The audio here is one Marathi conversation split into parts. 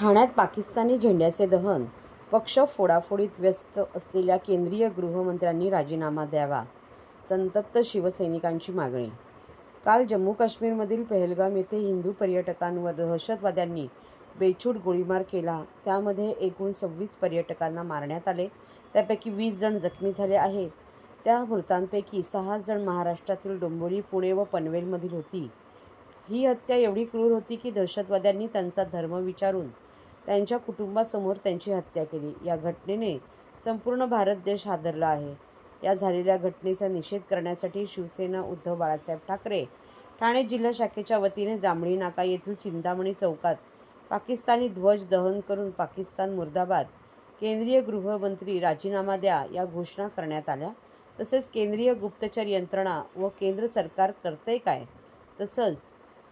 ठाण्यात पाकिस्तानी झेंड्याचे दहन, पक्ष फोडाफोडीत व्यस्त असलेल्या केंद्रीय गृहमंत्र्यांनी राजीनामा द्यावा, संतप्त शिवसैनिकांची मागणी. काल जम्मू काश्मीरमधील पहलगाम येथे हिंदू पर्यटकांवर दहशतवाद्यांनी बेछूट गोळीबार केला. त्यामध्ये एकूण 26 पर्यटकांना मारण्यात आले. त्यापैकी 20 जण जखमी झाले आहेत. त्या मृतांपैकी 6 जण महाराष्ट्रातील डोंबिवली, पुणे व पनवेलमधील होती. ही हत्या एवढी क्रूर होती की दहशतवाद्यांनी त्यांचा धर्म विचारून त्यांच्या कुटुंबासमोर त्यांची हत्या केली. या घटनेने संपूर्ण भारत देश हादरला आहे. या झालेल्या घटनेचा निषेध करण्यासाठी शिवसेना उद्धव बाळासाहेब ठाकरे ठाणे जिल्हा शाखेच्या वतीने जांभळी नाका येथील चिंतामणी चौकात पाकिस्तानी ध्वज दहन करून पाकिस्तान मुर्दाबाद, केंद्रीय गृहमंत्री राजीनामा द्या या घोषणा करण्यात आल्या. तसेच केंद्रीय गुप्तचर यंत्रणा व केंद्र सरकार करते काय, तसंच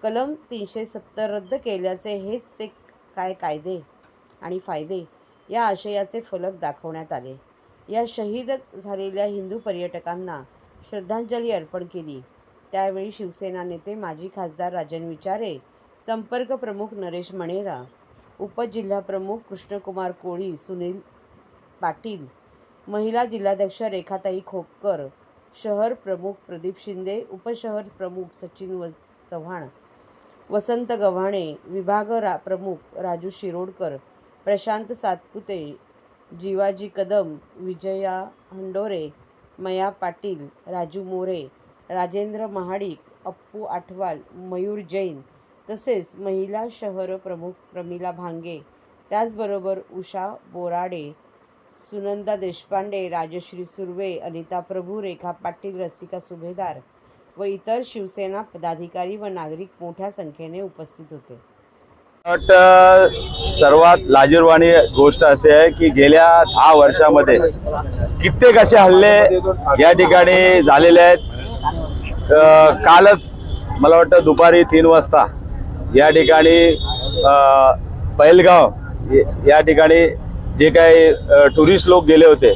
कलम 370 रद्द केल्याचे हेच ते काय कायदे आणि फायदे या आशयाचे फलक दाखवण्यात आले. या शहीद झालेल्या हिंदू पर्यटकांना श्रद्धांजली अर्पण केली. त्यावेळी शिवसेना नेते माजी खासदार राजन विचारे, संपर्क प्रमुख नरेश मणेरा, उपजिल्हाप्रमुख कृष्णकुमार कोळी, सुनील पाटील, महिला जिल्हाध्यक्ष रेखाताई खोपकर, शहर प्रमुख प्रदीप शिंदे, उपशहर प्रमुख सचिन चव्हाण, वसंत गव्हाणे, विभाग प्रमुख राजू शिरोडकर, प्रशांत सातपुते, जीवाजी कदम, विजया हंडोरे, मया पाटील, राजू मोरे, राजेंद्र महाडिक, अप्पू आठवाल, मयूर जैन, तसेच महिला शहर प्रमुख प्रमिला भांगे, त्याचबरोबर उषा बोराडे, सुनंदा देशपांडे, राजश्री सुर्वे, अनिता प्रभू, रेखा पाटील, रसिका सुभेदार व इतर शिवसेना पदाधिकारी व नागरिक मोठ्या संख्येने उपस्थित होते. सर्वात लाजिरवाणी गोष्ट अशी आहे की गेल्या 10 वर्षामध्ये कित्येक असे हल्ले या ठिकाणी झालेले आहेत. कालच मला वाटतं दुपारी 3 वाजता या ठिकाणी पहलगाव या ठिकाणी जे काही टुरिस्ट लोक गेले होते,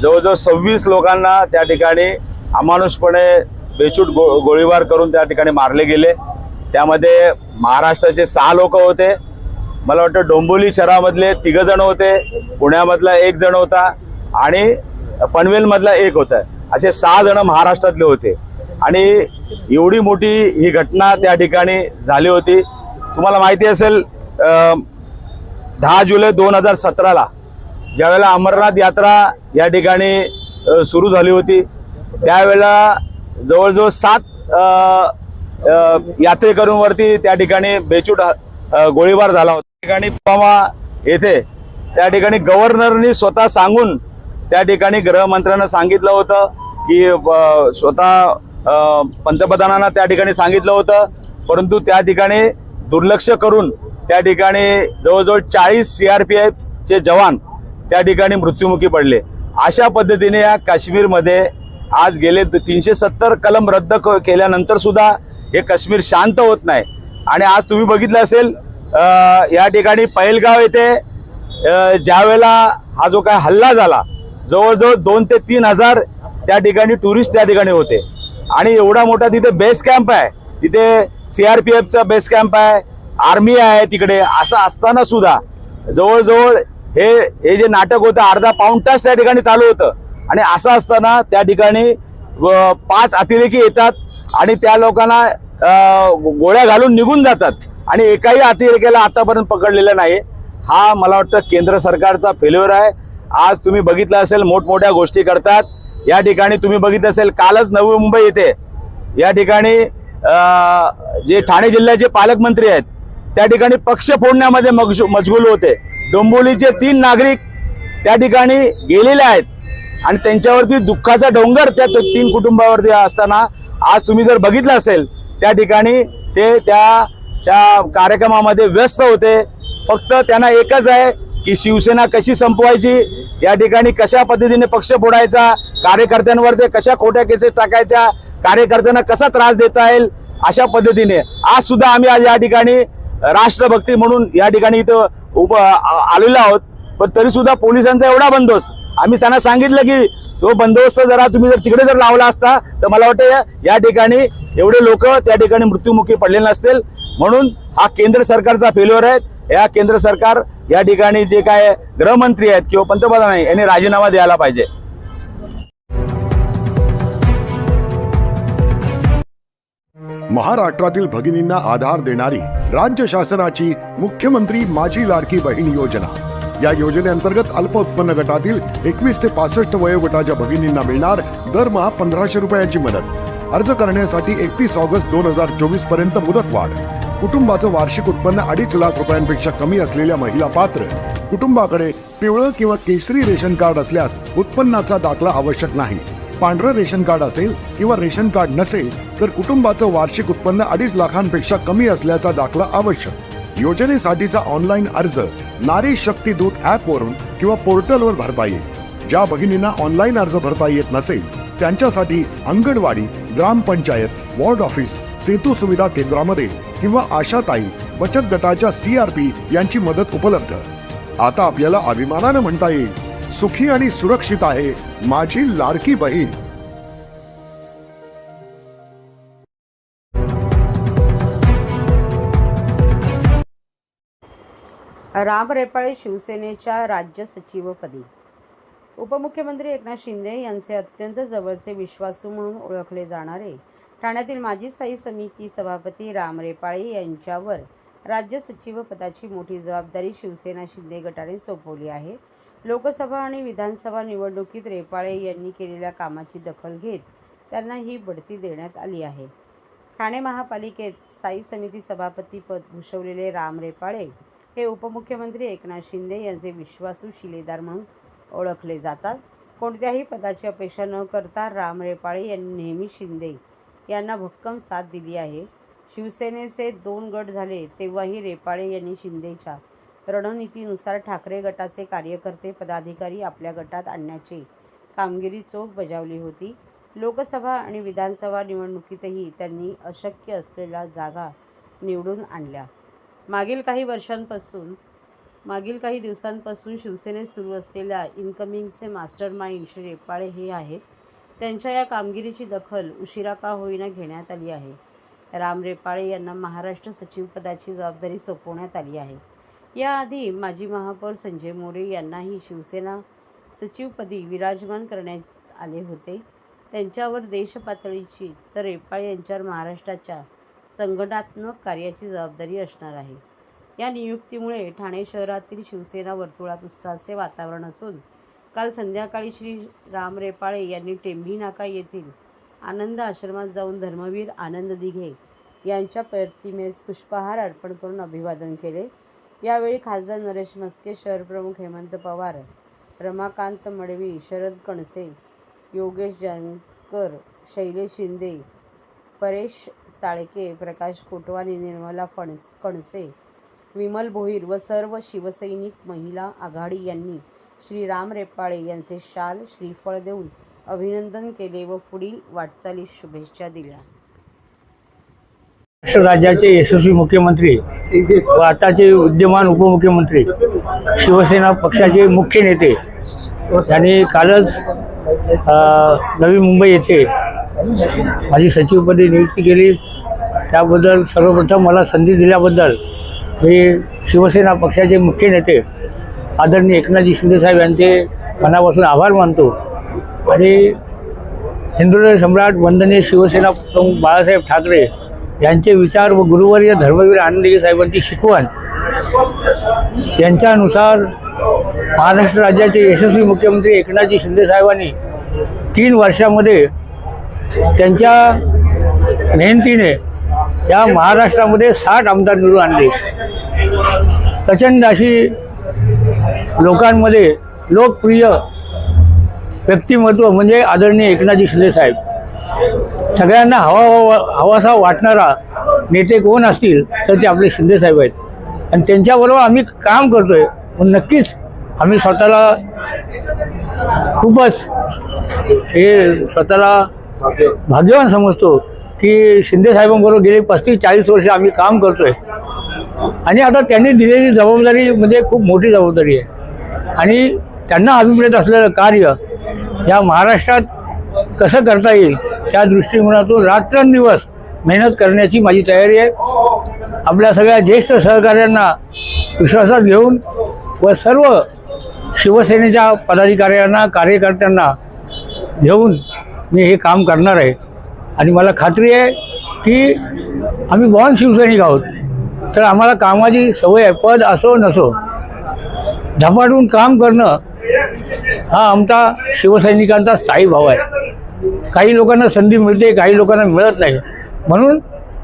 जवळजवळ 26 लोकांना त्या ठिकाणी अमानुषपणे बेछूट गोळीबार करून त्या ठिकाणी मारले गेले. त्यामध्ये महाराष्ट्राचे 6 लोक होते. मला वाटतं डोंबिवली शहरामधले 3 जण होते, पुण्यामधला 1 जण होता आणि पनवेलमधला 1 होता. असे 6 जण महाराष्ट्रातले होते. आणि एवढी मोठी ही घटना त्या ठिकाणी झाली होती. तुम्हाला माहिती असेल 10 जुलै 2017ला ज्यावेळेला अमरनाथ यात्रा या ठिकाणी सुरू झाली होती, त्यावेळेला जवळजवळ 7 यात्रेकरूंवरती त्या ठिकाणी बेछूट गोळीबार झाला होता. त्या ठिकाणी पुलवामा येथे त्या ठिकाणी गव्हर्नरनी स्वतः सांगून त्या ठिकाणी गृहमंत्र्यांना सांगितलं होतं की स्वतः पंतप्रधानांना त्या ठिकाणी सांगितलं होतं, परंतु त्या ठिकाणी दुर्लक्ष करून त्या ठिकाणी जवळजवळ 40 CRPFचे जवान त्या ठिकाणी मृत्युमुखी पडले. अशा पद्धतीने या काश्मीरमध्ये आज गेले 370 कलम रद्द केल्यानंतर सुद्धा हे काश्मीर शांत होत नाही. आणि आज तुम्ही बघितलं असेल या ठिकाणी पहलगाव येथे ज्यावेळेला हा जो काय हल्ला झाला, जवळजवळ 2 ते 3 हजार त्या ठिकाणी टुरिस्ट त्या ठिकाणी होते. आणि एवढा मोठा तिथे बेस कॅम्प आहे, तिथे CRPFचा बेस कॅम्प आहे, आर्मी आहे तिकडे. असं असताना सुद्धा जवळजवळ हे जे नाटक होतं अर्धा पाऊण तास त्या ठिकाणी चालू होतं. आणि असं असताना त्या ठिकाणी 5 अतिरेकी येतात आणि त्या लोकांना गोळ्या घालून निघून जातात आणि एकाही अतिरेक्याला आतापर्यंत पकडलेलं नाही. हा मला वाटतं केंद्र सरकारचा फेल्युअर आहे. आज तुम्ही बघितलं असेल मोठमोठ्या गोष्टी करतात. या ठिकाणी तुम्ही बघितलं असेल कालच नवी मुंबई येथे या ठिकाणी जे ठाणे जिल्ह्याचे पालकमंत्री आहेत त्या ठिकाणी पक्ष फोडण्यामध्ये मशगूल होते. डोंबिवलीचे 3 नागरिक त्या ठिकाणी गेलेले आहेत आणि त्यांच्यावरती दुःखाचा डोंगर त्या 3 कुटुंबावरती असताना आज तुम्ही जर बघितलं असेल त्या ठिकाणी ते त्या कार्यक्रमामध्ये व्यस्त होते. फक्त त्यांना एकच आहे की शिवसेना कशी संपवायची, या ठिकाणी कशा पद्धतीने पक्ष फोडायचा, कार्यकर्त्यांवरती कशा खोट्या केसेस टाकायच्या, कार्यकर्त्यांना कसा त्रास देता येईल, अशा पद्धतीने आज सुद्धा आम्ही आज या ठिकाणी राष्ट्रभक्ती म्हणून या ठिकाणी इथं आलेलो आहोत. पण तरी सुद्धा पोलिसांचा एवढा बंदोबस्त, आम्ही त्यांना सांगितलं की तो बंदोबस्त जरा तुम्ही जर तिकडे जर लावला असता तर मला वाटतं या ठिकाणी एवढे लोक त्या ठिकाणी मृत्युमुखी पडलेले नसतील. म्हणून हा केंद्र सरकारचा फेल्युअर आहे. या केंद्र सरकार या ठिकाणी जे काय गृहमंत्री आहेत किंवा पंतप्रधान आहेत यांनी राजीनामा द्यायला पाहिजे. महाराष्ट्रातील भगिनींना आधार देणारी राज्य शासनाची मुख्यमंत्री माझी लाडकी बहीण योजना. या योजनेअंतर्गत अल्प उत्पन्न गटातील 21 ते 65 वयोगटाच्या भगिनींना मिळणार दरमहा 1500 रुपयांची मदत. अर्ज करण्यासाठी 31 ऑगस्ट 2024 पर्यंत मुदतवाढ. कुटुंबाचं वार्षिक उत्पन्न 2.5 लाख रुपयांपेक्षा कमी असलेल्या महिला पात्र. कुटुंबाकडे पिवळं किंवा केशरी रेशन कार्ड असल्यास उत्पन्नाचा दाखला आवश्यक नाही. पांढरं रेशन कार्ड असेल किंवा रेशन कार्ड नसेल तर कुटुंबाचं वार्षिक उत्पन्न 2.5 लाखांपेक्षा कमी असल्याचा दाखला आवश्यक. योजनेसाठीचा ऑनलाईन अर्ज नारी शक्ती दूत ॲपवरून किंवा पोर्टलवर भरता येईल. ज्या भगिनींना ऑनलाईन अर्ज भरता येत नसेल त्यांच्यासाठी अंगणवाडी, ग्रामपंचायत, वॉर्ड ऑफिस, सेतू सुविधा केंद्रामध्ये किंवा आशाताई बचत गटाच्या CRP यांची मदत उपलब्ध. आता आपल्याला अभिमानानं म्हणता येईल, सुखी आणि सुरक्षित आहे माझी लाडकी बहीण. राम रेपाळे शिवसेनेच्या राज्य सचिवपदी. उपमुख्यमंत्री एकनाथ शिंदे यांचे अत्यंत जवळचे विश्वासू म्हणून ओळखले जाणारे ठाण्यातील माजी स्थायी समिती सभापती राम रेपाळे यांच्यावर राज्य सचिव पदाची मोठी जबाबदारी शिवसेना शिंदे गटाने सोपवली आहे. लोकसभा आणि विधानसभा निवडणुकीत रेपाळे यांनी केलेल्या कामाची दखल घेत त्यांना ही बढती देण्यात आली आहे. ठाणे महापालिकेत स्थायी समिती सभापती पद भूषवलेले राम रेपाळे हे उपमुख्यमंत्री एकनाथ शिंदे यांचे विश्वासू शिलेदार म्हणून ओळखले जातात. कोणत्याही पदाची अपेक्षा न करता राम रेपाळे यांनी नेहमी शिंदे यांना भक्कम साथ दिली आहे. शिवसेनेचे 2 गट झाले तेव्हाही रेपाळे यांनी शिंदेच्या रणनीतीनुसार ठाकरे गटाचे कार्यकर्ते पदाधिकारी आपल्या गटात आणण्याची कामगिरी चोख बजावली होती. लोकसभा आणि विधानसभा निवडणुकीतही त्यांनी अशक्य असलेल्या जागा निवडून आणल्या. मागील काही दिवसांपासून शिवसेनेत सुरू असलेल्या इन्कमिंगचे मास्टर माइंड श्री रेपाळे हे आहेत. त्यांच्या या कामगिरीची दखल उशिरा का होईना घेण्यात आली आहे. राम रेपाळे यांना महाराष्ट्र सचिवपदाची जबाबदारी सोपवण्यात आली आहे. याआधी माजी महापौर संजय मोरे यांनाही शिवसेना सचिवपदी विराजमान करण्यात आले होते. त्यांच्यावर देशपातळीची तर रेपाळे यांच्यावर महाराष्ट्राच्या संघटनात्मक कार्याची जबाबदारी असणार आहे. या नियुक्तीमुळे ठाणे शहरातील शिवसेना वर्तुळात उत्साहाचे वातावरण असून काल संध्याकाळी श्री राम रेपाळे यांनी टेंभी नाका येथील आनंद आश्रमात जाऊन धर्मवीर आनंद दिघे यांच्या प्रतिमेस पुष्पहार अर्पण करून अभिवादन केले. यावेळी खासदार नरेश म्हस्के, शहरप्रमुख हेमंत पवार, रमाकांत मडवी, शरद कणसे, योगेश जानकर, शैलेश शिंदे, परेश चाळके, प्रकाश कोटवानी, निर्मला कणसे, विमल भोईर व सर्व शिवसैनिक महिला आघाडी यांनी श्री राम रेपाळे यांचे शाल, श्रीफळ देऊन अभिनंदन केले व पुढील वाटचालीस शुभेच्छा दिल्या. महाराष्ट्र राज्याचे यशस्वी मुख्यमंत्री व आताचे विद्यमान उपमुख्यमंत्री, शिवसेना पक्षाचे मुख्य नेते यांनी कालच नवी मुंबई येथे माझी सचिवपदी नियुक्ती केली. त्याबद्दल सर्वप्रथम मला संधी दिल्याबद्दल मी शिवसेना पक्षाचे मुख्य नेते आदरणीय एकनाथजी शिंदेसाहेब यांचे मनापासून आभार मानतो. आणि हिंदुहृदय सम्राट वंदनीय शिवसेना प्रमुख बाळासाहेब ठाकरे यांचे विचार व गुरुवर्य धर्मवीर आनंद दिघे साहेबांची शिकवण यांच्यानुसार महाराष्ट्र राज्याचे यशस्वी मुख्यमंत्री एकनाथजी शिंदेसाहेबांनी 3 वर्षामध्ये त्यांच्या मेहनतीने या महाराष्ट्रामध्ये 60 आमदार निवडून आणले. प्रचंड अशी लोकांमध्ये लोकप्रिय व्यक्तिमत्व म्हणजे आदरणीय एकनाथजी शिंदेसाहेब. सगळ्यांना हवासा वाटणारा नेते कोण असतील तर ते आपले शिंदेसाहेब आहेत. आणि त्यांच्याबरोबर आम्ही काम करतोय. नक्कीच आम्ही स्वतःला खूपच स्वतःला भाग्यवान समजतो की शिंदेसाहेबांबरोबर गेली 35-40 वर्ष आम्ही काम करतोय. आणि आता त्यांनी दिलेली जबाबदारी म्हणजे खूप मोठी जबाबदारी आहे. आणि त्यांना अभिप्रेत असलेलं कार्य या महाराष्ट्रात कसं करता येईल त्या दृष्टिकोनातून रात्रंदिवस मेहनत करण्याची माझी तयारी आहे. आपल्या सगळ्या ज्येष्ठ सहकाऱ्यांना विश्वासात घेऊन व सर्व शिवसेनेच्या पदाधिकाऱ्यांना कार्यकर्त्यांना घेऊन मी हे काम करणार आहे. आणि मला खात्री आहे की आम्ही बॉर्न शिवसैनिक आहोत, तर आम्हाला कामाची सवय आहे. पद असो नसो, झपाटून काम करणं हा आमचा शिवसैनिकांचा स्थायी भाव आहे. काही लोकांना संधी मिळते, काही लोकांना मिळत नाही, म्हणून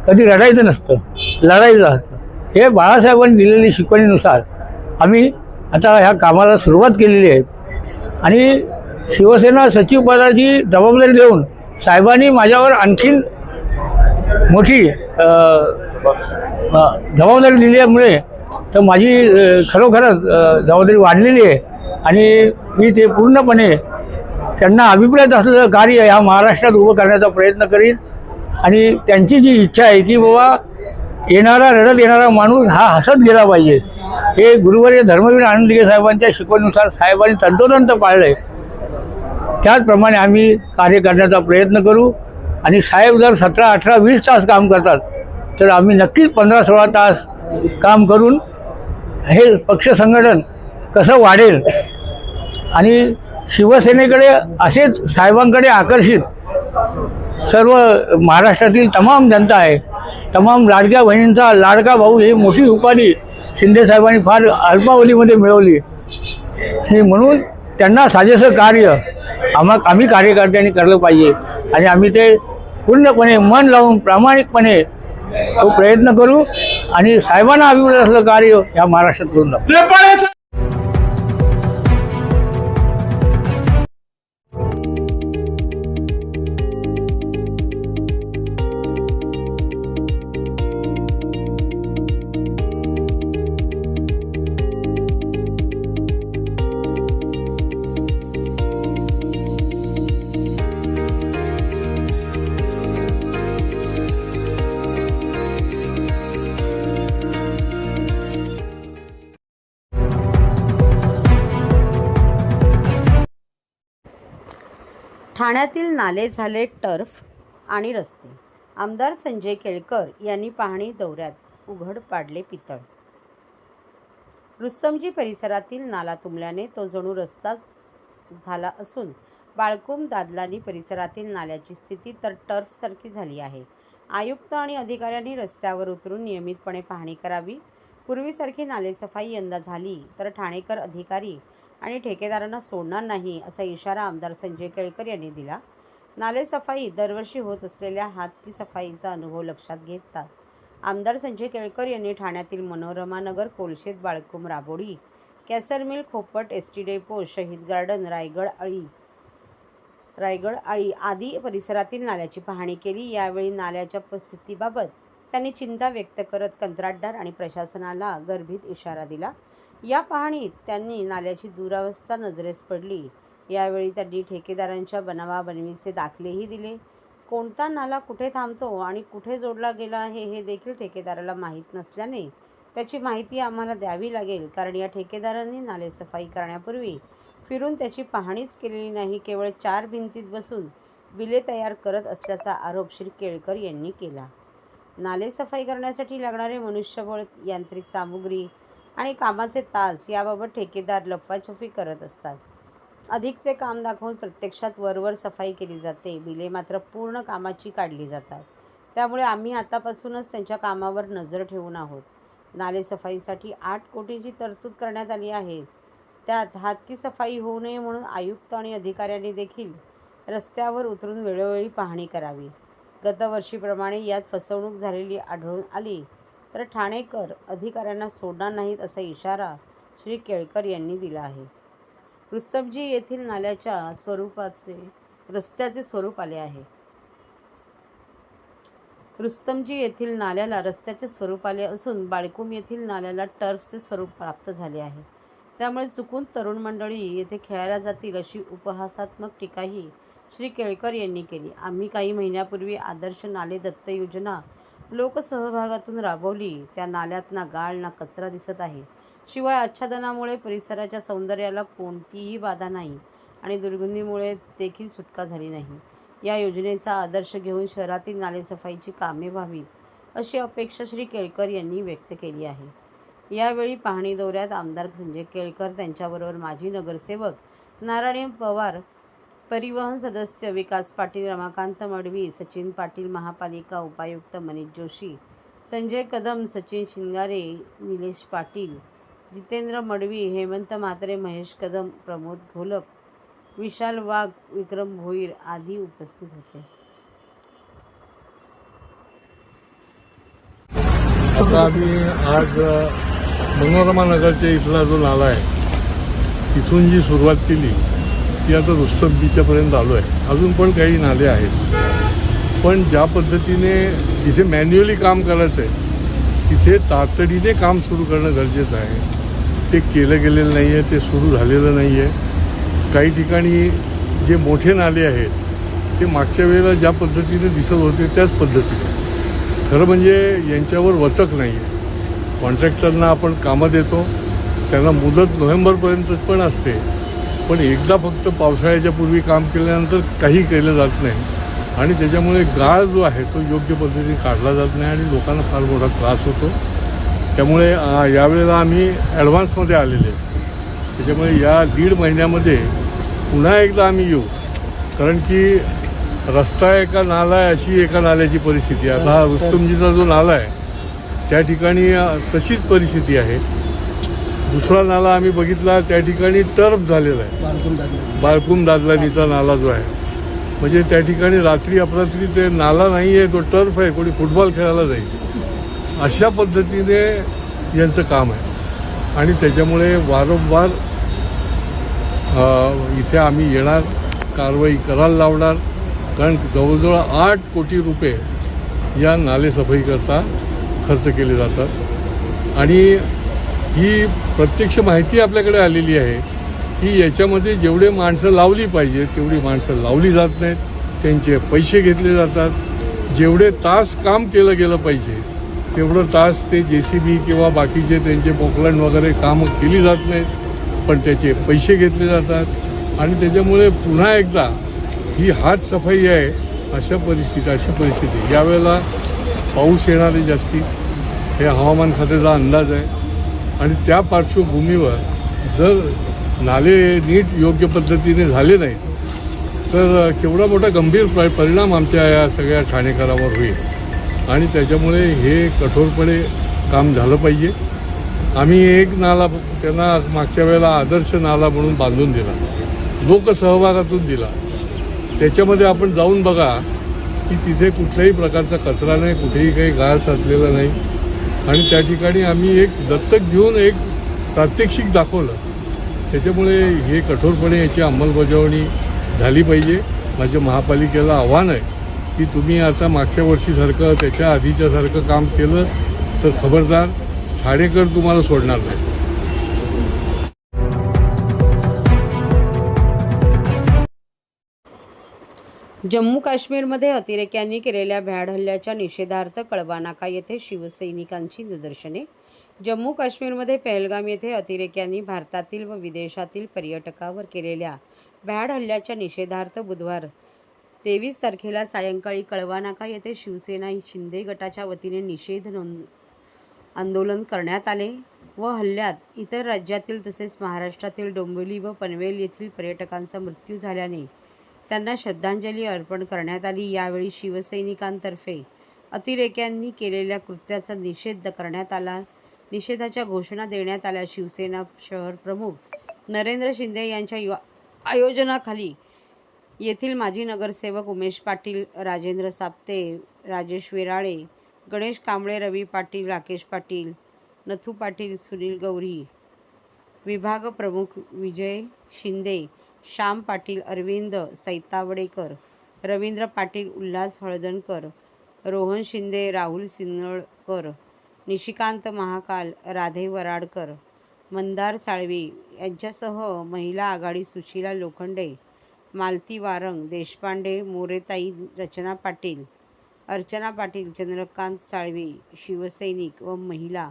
कधी रडायचं नसतं, लढायचं असतं. हे बाळासाहेबांनी दिलेली शिकवणीनुसार आम्ही आता ह्या कामाला सुरुवात केलेली आहे. आणि शिवसेना सचिव पदाची जबाबदारी देऊन साहेबांनी माझ्यावर आणखीन मोठी जबाबदारी दिल्यामुळे तर माझी खरोखरच जबाबदारी वाढलेली आहे. आणि मी ते पूर्णपणे त्यांना अभिप्रेत असलेलं कार्य ह्या महाराष्ट्रात उभं करण्याचा प्रयत्न करीन. आणि त्यांची जी इच्छा आहे की बाबा रडत येणारा माणूस हा हसत गेला पाहिजे, हे गुरुवर्य धर्मवीर आनंदगे साहेबांच्या शिकवणीनुसार साहेबांनी तंतोतंत पाळलं आहे. त्याचप्रमाणे आम्ही कार्य करण्याचा प्रयत्न करू. आणि साहेब जर 17, 18, 20 तास काम करतात, तर आम्ही नक्कीच 15-16 तास काम करून हे पक्ष संघटन कसं वाढेल आणि शिवसेनेकडे असेच साहेबांकडे आकर्षित सर्व महाराष्ट्रातील तमाम जनता आहे. तमाम लाडक्या बहिणींचा लाडका भाऊ ही मोठी उपाधी शिंदेसाहेबांनी फार अल्पावधीमध्ये मिळवली. आणि म्हणून त्यांना साजेसं कार्य आम्ही कार्यकर्त्यांनी केलं पाहिजे. आणि आम्ही ते पूर्णपणे मन लावून प्रामाणिकपणे तो प्रयत्न करू आणि साहेबांना अभिप्रेत असलं कार्य या महाराष्ट्रात करून दाखवू. ठाण्यातील नाले झाले टर्फ आणि रस्ते. आमदार संजय केळकर यांनी पाहणी दौऱ्यात उघड पाडले पितळ. रुस्तमजी परिसरातील नाला तुंबल्याने तो जणू रस्ता झाला असून बाळकुम, दादलानी परिसरातील नाल्याची स्थिती तर टर्फसारखी झाली आहे. आयुक्त आणि अधिकाऱ्यांनी रस्त्यावर उतरून नियमितपणे पाहणी करावी. पूर्वीसारखी नालेसफाई यंदा झाली तर ठाणेकर अधिकारी आणि ठेकेदारांना सोडणार नाही, असा इशारा आमदार संजय केळकर यांनी दिला. नालेसफाई दरवर्षी होत असलेल्या हातकी सफाईचा अनुभव लक्षात घेतात आमदार संजय केळकर यांनी ठाण्यातील मनोरमा नगर, कोलशेत, बाळकुम, राबोडी, कॅसर मिल, खोपट, एसटी डेपो, शहीद गार्डन, रायगड आळी आदी परिसरातील नाल्याची पाहणी केली. यावेळी नाल्याच्या स्थितीबाबत त्यांनी चिंता व्यक्त करत कंत्राटदार आणि प्रशासनाला गर्भित इशारा दिला. या पाहणीत त्यांनी नाल्याची दुरावस्था नजरेस पडली. यावेळी त्यांनी ठेकेदारांच्या बनावाबनवीचे दाखलेही दिले. कोणता नाला कुठे थांबतो आणि कुठे जोडला गेला आहे हे देखील ठेकेदाराला माहीत नसल्याने त्याची माहिती आम्हाला द्यावी लागेल, कारण या ठेकेदारांनी नालेसफाई करण्यापूर्वी फिरून त्याची पाहणीच केलेली नाही, केवळ 4 भिंतीत बसून बिले तयार करत असल्याचा आरोप श्री केळकर यांनी केला. नालेसफाई करण्यासाठी लागणारे मनुष्यबळ, यांत्रिक सामुग्री आणि कामाचे तास याबाबत ठेकेदार लफाछफी करत असतात. अधिकचे काम दाखवून प्रत्यक्षात वरवर सफाई केली जाते. बिले मात्र पूर्ण कामाची काढली जातात. त्यामुळे आम्ही आतापासूनच त्यांच्या कामावर नजर ठेवून आहोत. नालेसफाईसाठी 8 कोटीची तरतूद करण्यात आली आहे. त्यात हातकी सफाई होऊ नये म्हणून आयुक्त आणि अधिकाऱ्यांनी देखील रस्त्यावर उतरून वेळोवेळी पाहणी करावी. गतवर्षीप्रमाणे यात फसवणूक झालेली आढळून आली तर ठाणेकर अधिकाऱ्यांना सोडणार नाहीत, असा इशारा श्री केळकर यांनी दिला आहे. रुस्तमजी येथील नाल्याच्या रस्त्याचे स्वरूप आले आहे. रुस्तमजी येथील नाल्याला रस्त्याचे स्वरूप आले असून बाळकुम येथील नाल्याला टर्फचे स्वरूप प्राप्त झाले आहे. त्यामुळे चुकून तरुण मंडळी येथे खेळायला जातील, अशी उपहासात्मक टीकाही श्री केळकर यांनी केली. आम्ही काही महिन्यापूर्वी आदर्श नाले दत्त योजना लोकसहभागातून राबवली. त्या नाल्यात ना गाळ ना कचरा दिसत आहे. शिवाय आच्छादनामुळे परिसराच्या सौंदर्याला कोणतीही बाधा नाही आणि दुर्गंधीमुळे देखील सुटका झाली नाही. या योजनेचा आदर्श घेऊन शहरातील नालेसफाईची कामे व्हावीत अशी अपेक्षा श्री केळकर यांनी व्यक्त केली आहे। यावेळी पाहणी दौऱ्यात आमदार संजय केळकर, त्यांच्याबरोबर माजी नगरसेवक नारायण पवार, परिवहन सदस्य विकास पाटील, रमाकांत मडवी, सचिन पाटील, महापालिका उपायुक्त मनीष जोशी, संजय कदम, सचिन शिंगारे, निलेश पाटील, जितेंद्र मडवी, हेमंत म्हात्रे, महेश कदम, प्रमोद घोलप, विशाल वाघ, विक्रम भोईर आदी उपस्थित होते। आता आम्ही आज मनोरमा नगरच्या इथला जो नाला आहे तिथून जी सुरुवात केली ती आता रुस्तम बीच्यापर्यंत आलो आहे। अजून पण काही नाले आहेत, पण ज्या पद्धतीने जिथे मॅन्युअली काम करायचं आहे तिथे तातडीने काम सुरू करणं गरजेचं आहे। ते केलं गेलेलं नाही आहे, ते सुरू झालेलं नाही आहे। काही ठिकाणी जे मोठे नाले आहेत ते मागच्या वेळेला ज्या पद्धतीने दिसत होते त्याच पद्धतीने, खरं म्हणजे यांच्यावर वचक नाही आहे। कॉन्ट्रॅक्टरना आपण कामं देतो, त्यांना मुदत नोव्हेंबरपर्यंत पण असते, पण एकदा फक्त पावसाळ्याच्या पूर्वी काम केल्यानंतर काही केलं जात नाही आणि त्याच्यामुळे गाळ जो आहे तो योग्य पद्धतीने काढला जात नाही आणि लोकांना फार मोठा त्रास होतो। त्यामुळे यावेळेला आम्ही ॲडव्हान्समध्ये आलेले आहे। त्याच्यामुळे या 1.5 महिन्यामध्ये पुन्हा एकदा आम्ही येऊ, कारण की रस्ता आहे का नाला आहे अशी एका नाल्याची परिस्थिती आहे। आता रुस्तमजीचा जो नाला आहे त्या ठिकाणी तशीच परिस्थिती आहे। दुसरा नाला आम्ही बघितला त्या ठिकाणी टर्फ झालेला आहे, बाळकुम दादलानीचा नाला जो आहे, म्हणजे त्या ठिकाणी रात्री अपरात्री ते नाला नाही आहे, तो टर्फ आहे, कोणी फुटबॉल खेळायला जाईल अशा पद्धतीने यांचं काम आहे आणि त्याच्यामुळे वारंवार इथे आम्ही येणार, कारवाई करायला लावणार, कारण जवळजवळ 8 कोटी रुपये या नालेसफाईकरता खर्च केले जातात आणि ही प्रत्यक्ष माहिती आपल्याकडे आलेली आहे की याच्यामध्ये जेवढे माणसं लावली पाहिजे तेवढी माणसं लावली जात नाहीत, त्यांचे पैसे घेतले जातात। जेवढे तास काम केलं गेलं पाहिजे तेवढं तास ते JCB किंवा बाकीचे त्यांचे पोकलंड वगैरे कामं केली जात नाहीत, पण त्याचे पैसे घेतले जातात आणि त्याच्यामुळे पुन्हा एकदा ही हात सफाई आहे अशी परिस्थिती। यावेळेला पाऊस येणार आहे जास्ती, हे हवामान खात्याचा अंदाज आहे आणि त्या पार्श्वभूमीवर जर नाले नीट योग्य पद्धतीने झाले नाहीत तर केवढा मोठा गंभीर परिणाम आमच्या या सगळ्या ठाणेकरांवर होईल आणि त्याच्यामुळे हे कठोरपणे काम झालं पाहिजे। आम्ही एक नाला त्यांना मागच्या वेळेला आदर्श नाला म्हणून बांधून दिला, लोकसहभागातून दिला। त्याच्यामध्ये आपण जाऊन बघा की तिथे कुठल्याही प्रकारचा कचरा नाही, कुठेही काही गाळ साचलेला नाही आणि त्या ठिकाणी आम्ही एक दत्तक घेऊन एक प्रात्यक्षिक दाखवलं। त्याच्यामुळे हे कठोरपणे याची अंमलबजावणी झाली पाहिजे। माझ्या महापालिकेला आव्हान आहे की तुम्ही आता मागच्या वर्षीसारखं त्याच्या आधीच्यासारखं काम केलं तर खबरदार ठाणेकर तुम्हाला सोडणार नाही। जम्मू काश्मीरमध्ये अतिरेक्यांनी केलेल्या भ्याड हल्ल्याच्या निषेधार्थ कळवा येथे शिवसैनिकांची निदर्शने। जम्मू काश्मीरमध्ये पहलगाम येथे अतिरेक्यांनी भारतातील व विदेशातील पर्यटकावर केलेल्या भ्याड हल्ल्याच्या निषेधार्थ बुधवार 23 तारखेला सायंकाळी कळवा येथे शिवसेना शिंदे गटाच्या वतीने निषेध आंदोलन करण्यात आले व हल्ल्यात इतर राज्यातील तसेच महाराष्ट्रातील डोंबिवली व पनवेल येथील पर्यटकांचा मृत्यू झाल्याने त्यांना श्रद्धांजली अर्पण करण्यात आली। यावेळी शिवसैनिकांतर्फे अतिरेक्यांनी केलेल्या कृत्याचा निषेध करण्यात आला। निषेधाच्या घोषणा देण्यात आल्या। शिवसेना शहर प्रमुख नरेंद्र शिंदे यांच्या आयोजनाखाली येथील माजी नगरसेवक उमेश पाटील, राजेंद्र साप्ते, राजेश विराळे, गणेश कांबळे, रवी पाटील, राकेश पाटील, नथू पाटील, सुनील गौरी, विभाग प्रमुख विजय शिंदे, श्याम पाटील, अरविंद सैतावडेकर, रवींद्र पाटील, उल्हास हळदणकर, रोहन शिंदे, राहुल सिंगळकर, निशिकांत महाकाल, राधे वराडकर, मंदार साळवी यांच्यासह महिला आघाडी सुशीला लोखंडे, मालती वारंग, देशपांडे, मोरेताई, रचना पाटील, अर्चना पाटील, चंद्रकांत साळवी, शिवसैनिक व महिला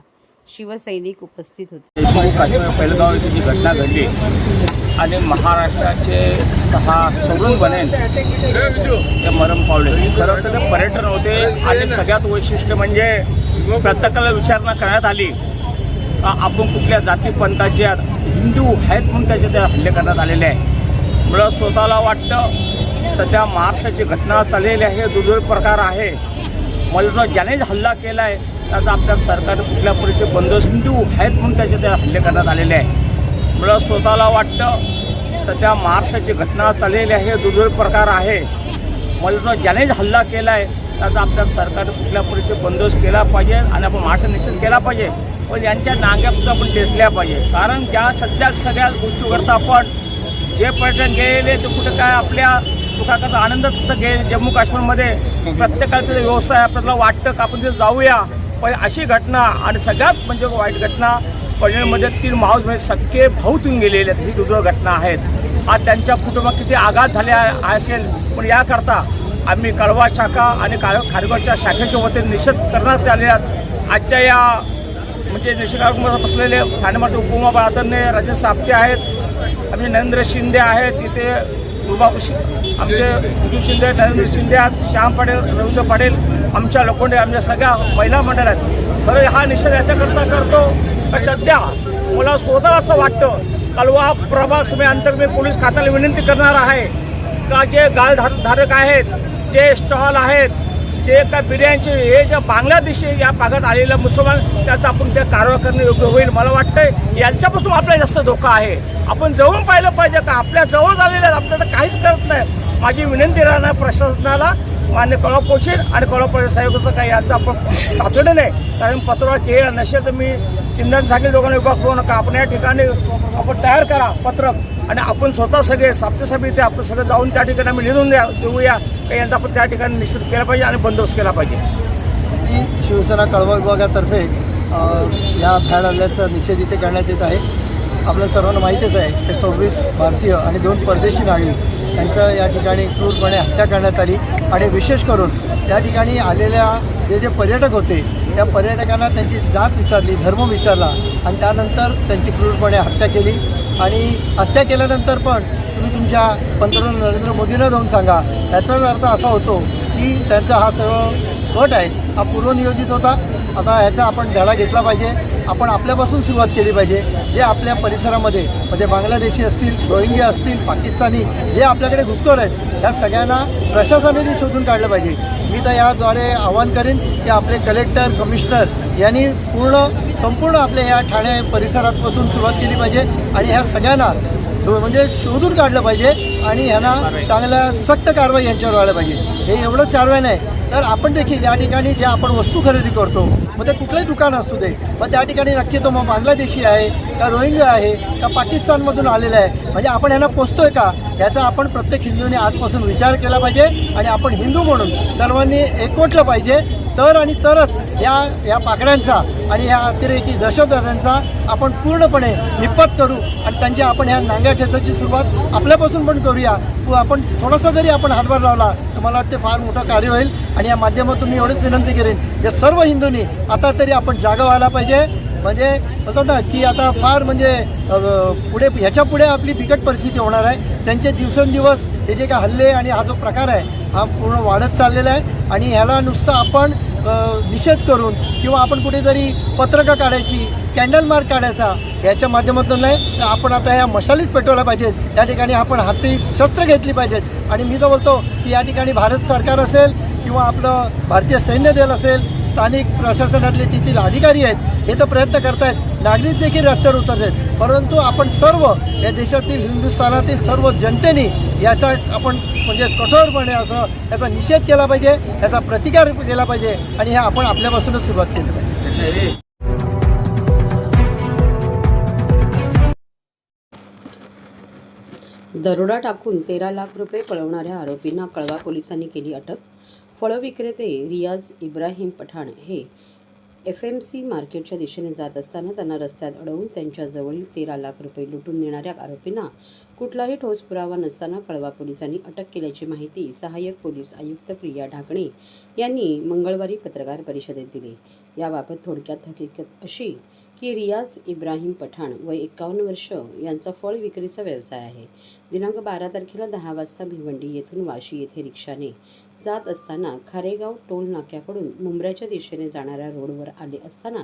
शिवसैनिक उपस्थित होते। जम्मू काश्मीर पहलगाव येथे जी घटना घडली आणि महाराष्ट्राचे 6 तरुण बनेल ते मरण पावले. खरं तर ते पर्यटन होते आणि सगळ्यात वैशिष्ट्य म्हणजे प्रत्येकाला विचारणा करण्यात आली आपण कुठल्या जातीपंथाचे हिंदू आहेत म्हणून त्याचे ते हल्ले करण्यात आलेले आहे. मला स्वतःला वाटतं सध्या महाराष्ट्राची घटना चाललेली आहे, दुर्दैवी प्रकार आहे. मला ज्याने हल्ला केला आहे त्याचा आपल्या सरकारने कुठल्या परिस्थितीत बंदोबस्त हिंदू आहेत म्हणून त्याचे ते हल्ले करण्यात आलेले आहे. मला स्वतःला वाटतं सध्या महाराष्ट्राची घटना चाललेली आहे, दुर्दैवी प्रकार आहे. मला ज्याने हल्ला केला आहे त्याचा आपल्या सरकारने कुठल्या परिस्थितीत बंदोबस्त केला पाहिजे आणि आपण महाराष्ट्र निश्चित केला पाहिजे. पण यांच्या नांग्यापुढे आपण टेचल्या पाहिजे. कारण ज्या सगळ्या गोष्टी करता आपण जे पर्यटन गेलेले ते कुठे काय आपल्या सुखाकरता आनंदात फक्त गेले. जम्मू काश्मीरमध्ये प्रत्येकाला तिथे व्यवसाय आपल्याला वाटतं का आपण तिथे जाऊया. पण अशी घटना आणि सगळ्यात म्हणजे वाईट घटना पनवेलमध्ये 3 मावस म्हणजे सख्खे भाऊ तुम्ही गेलेले आहेत. ही दुर्दैव घटना आहेत. आज त्यांच्या कुटुंबात किती आघात झाले असेल. पण याकरता आम्ही कळवा शाखा आणि खारगावच्या शाखेच्या वतीने निषेध करण्यात आलेल्या आजच्या या म्हणजे निषेधामध्ये बसलेले ठाण्यामध्ये उपमा आदरणीय राजेश सापटे आहेत, आमचे नरेंद्र शिंदे आहेत, इथे आमचे उजू शिंदे, नरेंद्र शिंदे आहेत, श्याम पाटील, रवींद्र पाटील, आमच्या लोखंडे, आमच्या सगळ्या महिला मंडळ आहेत. खरं हा निषेध याच्याकरता करतो तर सध्या मला स्वतः असं वाटतं कळवा प्रभाग समिती अंतर्गत पोलीस खात्याला विनंती करणार आहे का जे गाळधारक आहेत, जे स्टॉल आहेत, जे काय बिर्याणीचे हे जे बांगलादेशी या भागात आलेल्या मुसलमान त्याचा आपण ते कारवाई करणे योग्य होईल. मला वाटतं यांच्यापासून आपल्याला जास्त धोका आहे. आपण जवळून पाहिलं पाहिजे का आपल्या जवळ झालेल्या आपल्याला काहीच करत नाही. माझी विनंती राहणार प्रशासनाला, मान्य कळवा पोशील आणि कळवा पोलीस आयुक्त काही यांचं आपण तातडीने नाही. कारण पत्र केलं नसेल तर मी चिंतन सांगेल लोकांना विभाग करू नका. आपण या ठिकाणी आपण तयार करा पत्रक आणि आपण स्वतः सगळे साप्तसभा इथे आपण सगळं जाऊन त्या ठिकाणी आम्ही लिहून देऊया की यांचा आपण त्या ठिकाणी निश्चित केला पाहिजे आणि बंदोबस्त केला पाहिजे. शिवसेना कळवा विभागातर्फे या भ्याड हल्ल्याचा निषेध इथे करण्यात येत आहे. आपल्याला सर्वांना माहितीच आहे की 26 भारतीय आणि 2 परदेशी नागरिक त्यांचं या ठिकाणी क्रूरपणे हत्या करण्यात आली. आणि विशेष करून त्या ठिकाणी आलेल्या जे पर्यटक होते त्या पर्यटकांना त्यांची जात विचारली, धर्म विचारला आणि त्यानंतर त्यांची क्रूरपणे हत्या केली. आणि हत्या केल्यानंतर पण तुम्ही तुमच्या पंतप्रधान नरेंद्र मोदींना जाऊन सांगा. याचाच अर्थ असा होतो की त्यांचा हा सर्व कट आहे हा पूर्वनियोजित होता. आता ह्याचा आपण धडा घेतला पाहिजे. आपण आपल्यापासून सुरुवात केली पाहिजे. जे आपल्या परिसरामध्ये म्हणजे बांगलादेशी असतील, रोहिंग्या असतील, पाकिस्तानी जे आपल्याकडे घुसखोर आहेत या सगळ्यांना प्रशासनाने शोधून काढलं पाहिजे. मी तर याद्वारे आवाहन करेन की आपले कलेक्टर, कमिशनर यांनी संपूर्ण आपल्या या ठाणे परिसरापासून सुरुवात केली पाहिजे आणि ह्या सगळ्यांना म्हणजे शोधून काढलं पाहिजे आणि ह्यांना चांगल्या सक्त कारवाई यांच्यावर व्हायला पाहिजे. हे एवढंच कारवाई नाही तर आपण देखील या ठिकाणी ज्या आपण वस्तू खरेदी करतो मग ते कुठलंही दुकान असू दे मग त्या ठिकाणी नक्की तो मग बांगलादेशी आहे का रोहिंग्या आहे का पाकिस्तानमधून आलेला आहे म्हणजे आपण ह्यांना पोचतोय का याचा आपण प्रत्येक हिंदूने आजपासून विचार केला पाहिजे. आणि आपण हिंदू म्हणून सर्वांनी एकवटलं पाहिजे तर आणि तरच या पाकड्यांचा आणि ह्या अतिरेकी दहशतवाद्यांचा आपण पूर्णपणे निपात करू आणि त्यांची आपण ह्या नांग्या ठेचायची सुरुवात आपल्यापासून पण करूया. आपण थोडासा जरी आपण हातभार लावला तर मला वाटते फार मोठं कार्य होईल. आणि या माध्यमातून मी एवढंच विनंती करेन या सर्व हिंदूंनी आता तरी आपण जागा व्हायला पाहिजे. म्हणजे होतं ना की आता फार म्हणजे पुढे ह्याच्या पुढे आपली बिकट परिस्थिती होणार आहे. त्यांचे दिवसेंदिवस हे जे काय हल्ले आणि हा जो प्रकार आहे हा पूर्ण वाढत चाललेला आहे. आणि ह्याला नुसतं आपण निषेध करून किंवा आपण कुठेतरी पत्रकं काढायची, कॅन्डल मार्क काढायचा याच्या माध्यमातून नाही तर आपण आता ह्या मशालीच पेटवल्या पाहिजेत. त्या ठिकाणी आपण हाती शस्त्र घेतली पाहिजेत. आणि मी तर बोलतो की या ठिकाणी भारत सरकार असेल किंवा आपलं भारतीय सैन्य दल असेल, स्थानिक प्रशासनातले तेथील अधिकारी आहेत हे तर प्रयत्न करतायत, नागरिक देखील रस्त्यावर उतरत आहेत. परंतु आपण सर्व या देशातील हिंदुस्थानातील सर्व जनतेने याचा आपण म्हणजे कठोरपणे असं याचा निषेध केला पाहिजे, याचा प्रतिकार केला पाहिजे आणि हे आपण आपल्यापासूनच सुरुवात केली पाहिजे. दरोडा टाकून 13 लाख रुपये पळवणाऱ्या आरोपींना कळवा पोलिसांनी केली अटक. फळ विक्रेते रियाज इब्राहिम पठाण हे FMC मार्केटच्या दिशेने जात असताना त्यांना रस्त्यात अडवून त्यांच्याजवळील 13 लाख रुपये लुटून नेणाऱ्या आरोपींना कुठलाही ठोस पुरावा नसताना कळवा पोलिसांनी अटक केल्याची माहिती सहाय्यक पोलीस आयुक्त प्रिया ढाकणे यांनी मंगळवारी पत्रकार परिषदेत दिली. याबाबत थोडक्यात हकीकत अशी की रियाज इब्राहिम पठाण वय 51 वर्ष यांचा फळ विक्रीचा व्यवसाय आहे. दिनांक 12 तारखेला 10 वाजता भिवंडी येथून वाशी येथे रिक्षाने जात असताना खारेगाव टोल नाक्याकडून मुंब्र्याच्या दिशेने जाणाऱ्या रोडवर आले असताना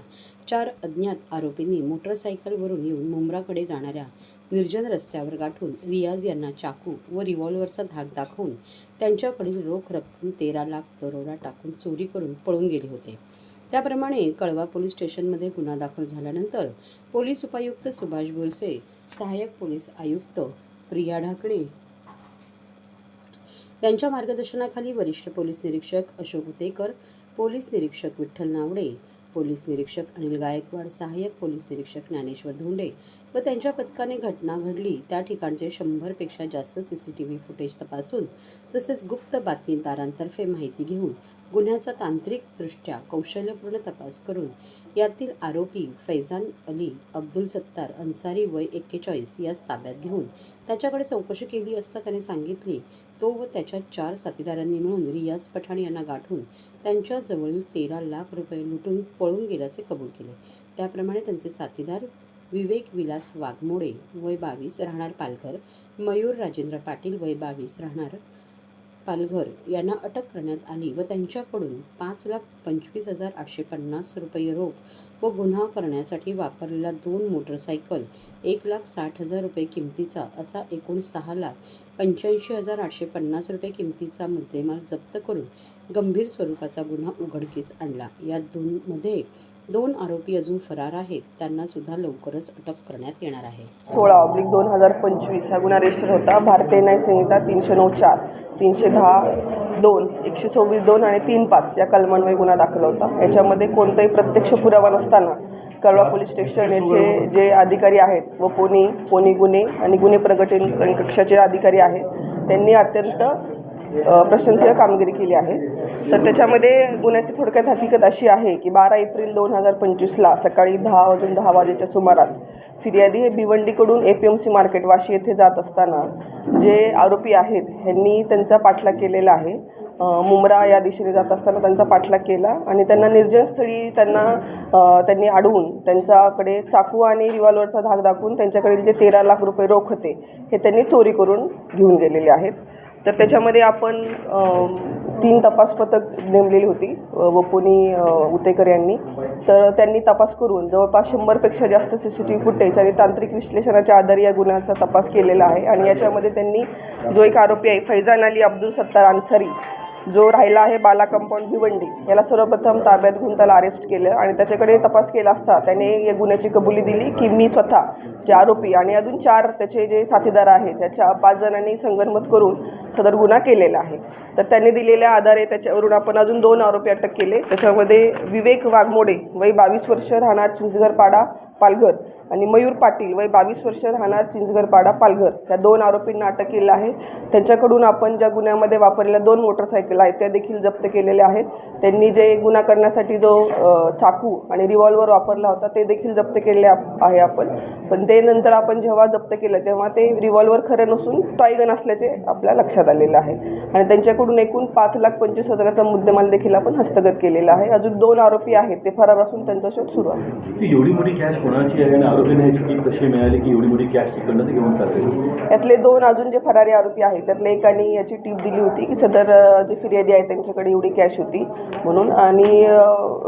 4 अज्ञात आरोपींनी मोटरसायकलवरून येऊन मुंब्राकडे जाणाऱ्या निर्जन रस्त्यावर गाठून रियाज यांना चाकू व रिव्हॉल्व्हरचा धाक दाखवून त्यांच्याकडील रोख रक्कम 13 लाख दरोडा टाकून चोरी करून पळून गेले होते. त्याप्रमाणे कळवा पोलीस स्टेशनमध्ये गुन्हा दाखल झाल्यानंतर पोलीस उपायुक्त सुभाष बोरसे, सहाय्यक पोलीस आयुक्त प्रिया ढाकणे यांच्या मार्गदर्शनाखाली वरिष्ठ पोलीस निरीक्षक अशोक उतेकर, पोलीस निरीक्षक विठ्ठल नावडे, पोलीस निरीक्षक अनिल गायकवाड, सहाय्यक पोलीस निरीक्षक ज्ञानेश्वर धोंडे व त्यांच्या पथकाने घटना घडली त्या ठिकाणचे 100पेक्षा जास्त CCTV फुटेज तपासून तसेच गुप्त बातमीदारांतर्फे माहिती घेऊन गुन्ह्याचा तांत्रिकदृष्ट्या कौशल्यपूर्ण तपास करून यातील आरोपी फैजान अली अब्दुल सत्तार अन्सारी वय 41 यास ताब्यात घेऊन त्याच्याकडे चौकशी केली असता त्याने सांगितले तो व त्याच्या 4 साथीदारांनी मिळून रियाज पठाण यांना गाठून त्यांच्या जवळील 13 लाख रुपये लुटून पळून गेल्याचे कबूल केले. त्याप्रमाणे त्यांचे साथीदार विवेक विलास वाघमोडे वय 22 राहणार पालघर, मयूर राजेंद्र पाटील वय 22 राहणार पालघर यांना अटक करण्यात आली व त्यांच्याकडून 5,25,850 रुपये रोख व गुन्हा करण्यासाठी वापरलेला 2 मोटरसायकल 1,60,000 रुपये किमतीचा असा एकूण 6,85,850 रुपये किमतीचा मुद्देमाल जप्त करून गंभीर स्वरूपाचा गुन्हा उघडकीस आणला. या मध्ये 2 आरोपी अजून फरार आहेत. त्यांना सुद्धा लवकरच अटक करण्यात येणार आहे. 16/2025 हा गुन्हा रजिस्टर होता. भारतीय न्याय संहिता 309(4), 310(2), 124(2) आणि 3(5) या कलमान्वये गुन्हा दाखल होता. याच्यामध्ये कोणताही प्रत्यक्ष पुरावा नसताना कळवा पोलीस स्टेशन याचे जे अधिकारी आहेत व पोनी गुन्हे आणि गुन्हे प्रगटीकरण कक्षाचे अधिकारी आहेत त्यांनी अत्यंत प्रशंसनीय कामगिरी केली आहे. तर त्याच्यामध्ये गुन्ह्याची थोडक्यात हकीकत अशी आहे की 12 एप्रिल 2025ला सकाळी 10 वाजेच्या सुमारास फिर्यादी हे भिवंडीकडून APMC मार्केट वाशी येथे जात असताना जे आरोपी आहेत ह्यांनी त्यांचा पाठलाग केलेला आहे. मुंब्रा या दिशेने जात असताना त्यांचा पाठलाग केला आणि त्यांना निर्जन स्थळी त्यांनी अडवून त्यांच्याकडे चाकू आणि रिव्हॉल्व्हरचा धाक दाखवून त्यांच्याकडील जे 13 लाख रुपये रोख होते हे त्यांनी चोरी करून घेऊन गेलेले आहेत. तर त्याच्यामध्ये आपण 3 तपास पथक नेमलेली होती वपुनी उतेकर यांनी. तर त्यांनी तपास करून जवळपास 100पेक्षा जास्त CCTV फुटेज आणि तांत्रिक विश्लेषणाच्या आधारे या गुन्ह्याचा तपास केलेला आहे. आणि याच्यामध्ये त्यांनी जो एक आरोपी आहे फैजान अली अब्दुल सत्तार अन्सारी जो राहिला आहे बाला कंपाऊंड भिवंडी याला सर्वप्रथम ताब्यात घेऊन त्याला अरेस्ट केलं आणि त्याच्याकडे तपास केला असता त्याने या गुन्ह्याची कबुली दिली की मी स्वतः जे आरोपी आणि अजून 4 त्याचे जे साथीदार आहेत त्याच्या 5 जणांनी संगनमत करून सदर गुन्हा केलेला आहे. तर त्यांनी दिलेल्या आधारे त्याच्यावरून आपण अजून 2 आरोपी अटक केले. त्याच्यामध्ये विवेक वाघमोडे वय 22 वर्ष राहणार चिंचगरपाडा पालघर आणि मयूर पाटील वय 22 वर्ष राहणार चिंचगरपाडा पालघर या 2 आरोपींना अटक केलं आहे. त्यांच्याकडून आपण ज्या गुन्ह्यामध्ये वापरलेल्या 2 मोटरसायकल आहेत त्या देखील जप्त केलेल्या आहेत. त्यांनी जे गुन्हा करण्यासाठी जो चाकू आणि रिव्हॉल्व्हर वापरला होता ते देखील जप्त केले आहे आपण. पण ते नंतर आपण जेव्हा जप्त केलं तेव्हा ते रिव्हॉल्व्हर खरं नसून टॉय गन असल्याचे आपल्या लक्षात आलेलं आहे. आणि त्यांच्याकडून एकूण 5,25,000चा मुद्देमाल देखील आपण हस्तगत केलेला आहे. अजून 2 आरोपी आहेत ते फरार असून त्यांचा शोध सुरू आहे. एवढी मोठी कॅश कोणाची आहे आणि आरोपींना याची टीप कशी मिळाली की एवढी मोठी कॅश तिकडनं ते घेऊन चालले? यातले 2 अजून जे फरारी आरोपी आहेत त्यातले एकाने याची टीप दिली होती की सदर जे फिर्यादी आहेत त्यांच्याकडे एवढी कॅश होती म्हणून. आणि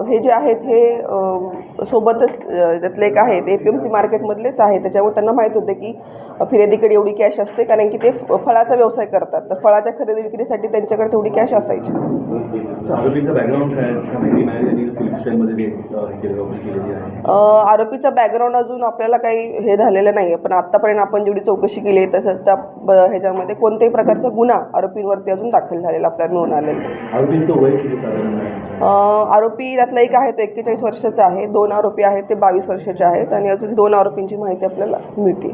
हे जे आहेत हे सोबतच त्यातले एक आहेत APMC मार्केटमधलेच आहे. त्याच्यामुळे त्यांना माहीत होते की फिर्यादीकडे एवढी कॅश असते कारण की ते फळाचा व्यवसाय करतात. तर फळाच्या खरेदी विक्रीसाठी त्यांच्याकडे तेवढी कॅश असायची. आरोपीचा बॅकग्राऊंड काय माहिती मिळाली फिल्म स्टाईलमध्ये आरोपीचा बॅकग्राऊंड अजून आपल्याला काही हे झालेलं नाही आहे. पण आत्तापर्यंत आपण जेवढी चौकशी केली आहे तसं त्या ह्याच्यामध्ये कोणत्याही प्रकारचा गुन्हा आरोपींवरती अजून दाखल झालेला आपल्याला मिळून आलेला. आरोपींचं वय किती साधारण? आरोपी त्यातला एक आहे तो 41 वर्षाचा आहे. 2 आरोपी आहेत ते 22 वर्षाचे आहेत आणि अजून 2 आरोपींची माहिती आपल्याला मिळते.